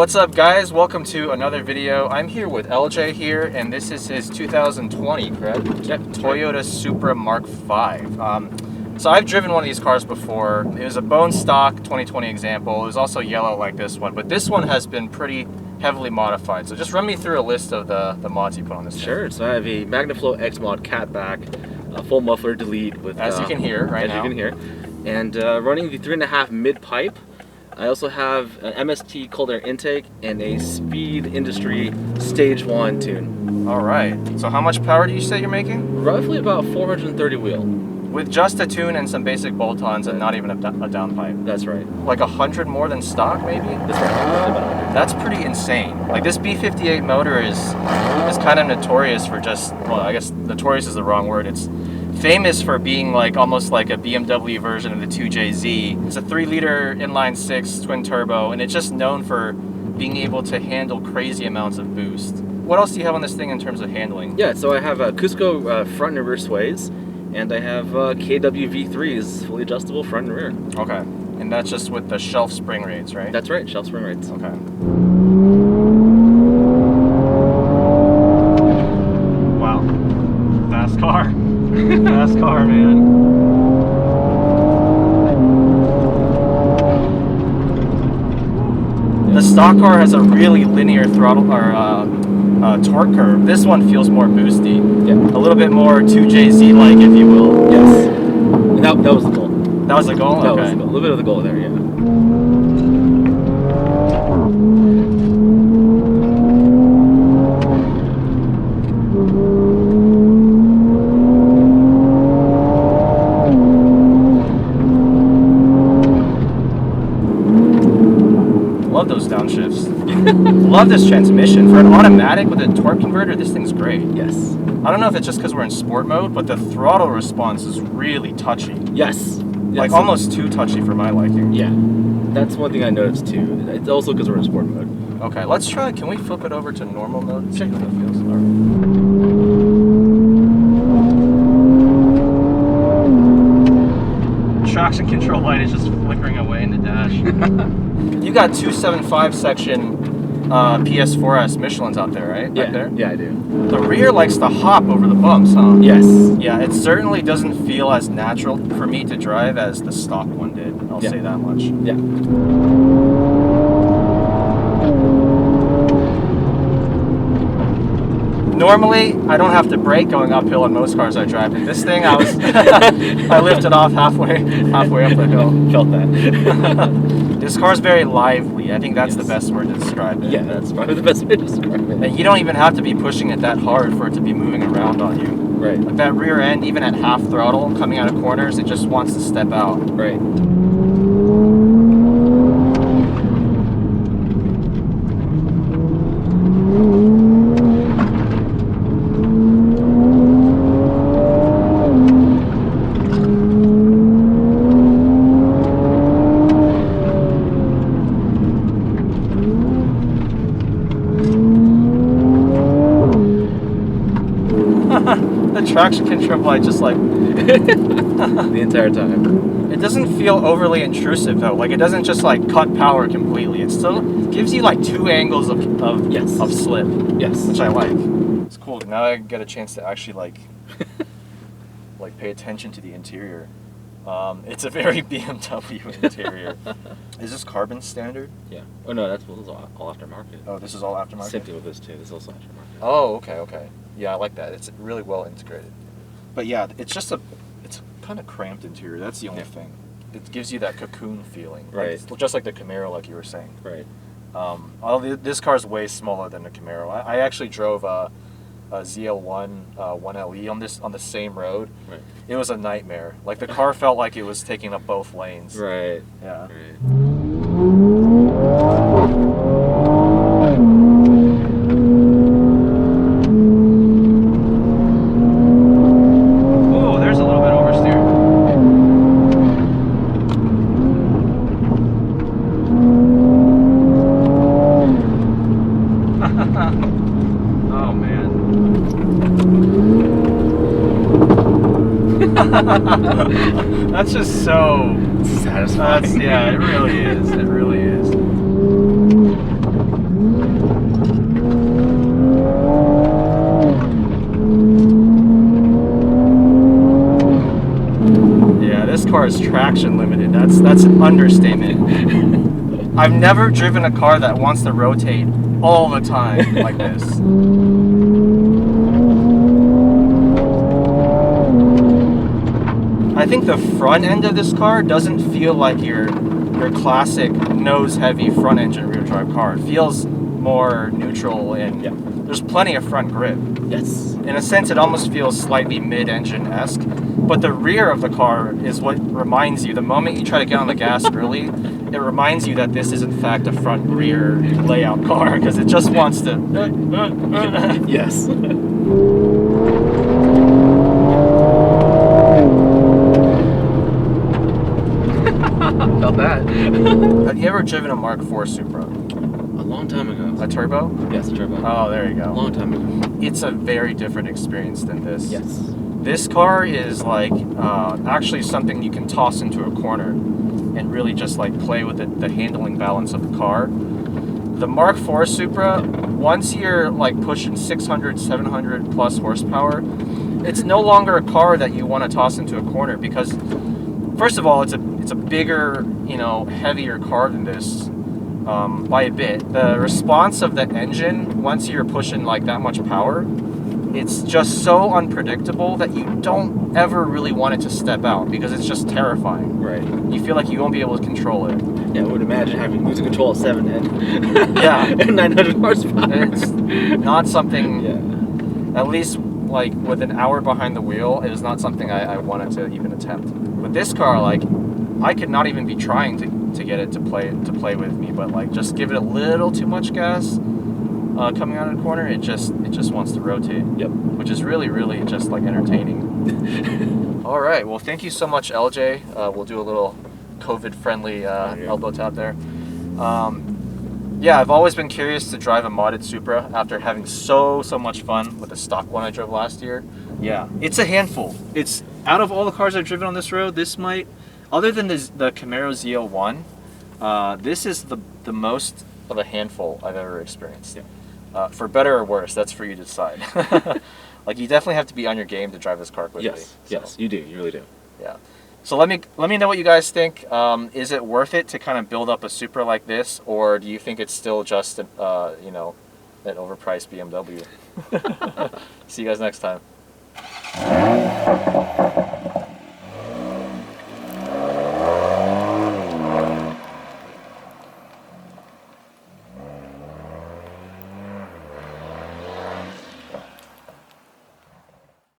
What's up guys, welcome to another video. I'm here with LJ here, and this is his 2020, correct? Yep. Toyota Supra Mark V. So I've driven one of these cars before. It was a bone stock 2020 example. It was also yellow like this one, but this one has been pretty heavily modified. So just run me through a list of the mods you put on this Sure, so I have a Magnaflow xmod catback, a full muffler delete with... As you can hear right now. As you can hear. And running the 3.5 mid-pipe. I also have an MST cold air intake and a Speed Industry Stage 1 tune. Alright, so how much power do you say you're making? Roughly about 430 wheel. With just a tune and some basic bolt-ons and not even a downpipe. That's right. Like 100 more than stock, maybe? That's right. That's pretty insane. Like this B58 motor is kind of notorious for just, well, I guess notorious is the wrong word. It's famous for being like almost like a BMW version of the 2JZ. It's a 3-liter inline-6 twin turbo, and it's just known for being able to handle crazy amounts of boost. What else do you have on this thing in terms of handling? Yeah, so I have Cusco front and rear sways. And I have KWV3s, fully adjustable front and rear. Okay, and that's just with the shelf spring rates, right? That's right, shelf spring rates. Okay. Wow, fast car. Fast car, man. The stock car has a really linear throttle or torque curve. This one feels more boosty. Yeah. A little bit more 2JZ-like, if you will. Yes. That was the goal. That was the goal? That okay. was the goal. A little bit of the goal there, yeah. Love those downshifts. Love this transmission. For an automatic with a torque converter, this thing's great. Yes. I don't know if it's just because we're in sport mode, but the throttle response is really touchy. Yes. Like almost too touchy for my liking. Yeah. That's one thing I noticed too. It's also because we're in sport mode. Okay, let's try. Can we flip it over to normal mode? Check how it it out. feels. All right. Traction control light is just flickering away in the dash. You got 275 section PS4S Michelins out there, right? Yeah. Back there? Yeah, I do. The rear likes to hop over the bumps, huh? Yes. Yeah, it certainly doesn't feel as natural for me to drive as the stock one did. I'll say that much. Yeah. Normally, I don't have to brake going uphill in most cars I drive. In this thing, I lifted off halfway up the hill. Felt that. This car's very lively. I think that's the best word to describe it. Yeah, that's probably the best way to describe it. And you don't even have to be pushing it that hard for it to be moving around on you. Right. Like that rear end, even at half throttle, coming out of corners, it just wants to step out. Right. The traction control light just like the entire time. It doesn't feel overly intrusive though. Like it doesn't just like cut power completely. It still gives you like 2 angles of slip. Yes. Which I like. It's cool. Now I get a chance to actually like pay attention to the interior. It's a very BMW interior. Is this carbon standard? Yeah. Oh no, that's all aftermarket. Oh, this is all aftermarket? Same thing with this too. This is also aftermarket. Oh, okay. Yeah, I like that. It's really well integrated. But yeah, it's kind of cramped interior. That's the only thing. It gives you that cocoon feeling. Right. Like, it's just like the Camaro, like you were saying. Right. Although this car's way smaller than the Camaro. I actually drove a ZL1 1LE on the same road. Right. It was a nightmare. Like the car felt like it was taking up both lanes. Right. Yeah. Right. Oh, there's a little bit oversteer. Oh man. That's just so satisfying. Yeah, it really is. It really is. car is traction limited. That's an understatement. I've never driven a car that wants to rotate all the time like this. I think the front end of this car doesn't feel like your classic nose-heavy front-engine rear-drive car. It feels more neutral, and there's plenty of front grip. Yes. In a sense, it almost feels slightly mid-engine-esque, but the rear of the car is what reminds you, the moment you try to get on the gas early, it reminds you that this is in fact a front-rear layout car, because it just wants to... Yes. Felt that. Have you ever driven a Mark IV Supra? A long time ago. A turbo? Yes, a turbo. Oh, there you go. A long time ago. It's a very different experience than this. Yes. This car is like actually something you can toss into a corner and really just like play with the handling balance of the car. The Mark IV Supra, once you're like pushing 600, 700 plus horsepower, it's no longer a car that you want to toss into a corner, because first of all, it's a bigger, you know, heavier car than this by a bit. The response of the engine, once you're pushing like that much power, it's just so unpredictable that you don't ever really want it to step out, because it's just terrifying. Right. You feel like you won't be able to control it. Yeah, I would imagine losing control of 7 and Yeah. and 900 horsepower. It's not something, Yeah. at least like with an hour behind the wheel, it is not something I wanted to even attempt. With this car, like, I could not even be trying to get it to play with me, but like just give it a little too much gas coming out of the corner, it just wants to rotate. Yep. Which is really just like entertaining. All right, well, thank you so much, LJ. We'll do a little COVID-friendly elbow tap there. Yeah, I've always been curious to drive a modded Supra after having so much fun with the stock one I drove last year. Yeah, it's a handful. It's, out of all the cars I've driven on this road, this might, other than the Camaro ZL1, this is the most of a handful I've ever experienced. Yeah. For better or worse, that's for you to decide. Like, you definitely have to be on your game to drive this car quickly. Yes. Yes, you do. You really do. Yeah. So let me know what you guys think. Is it worth it to kind of build up a Supra like this, or do you think it's still just you know, an overpriced BMW? See you guys next time.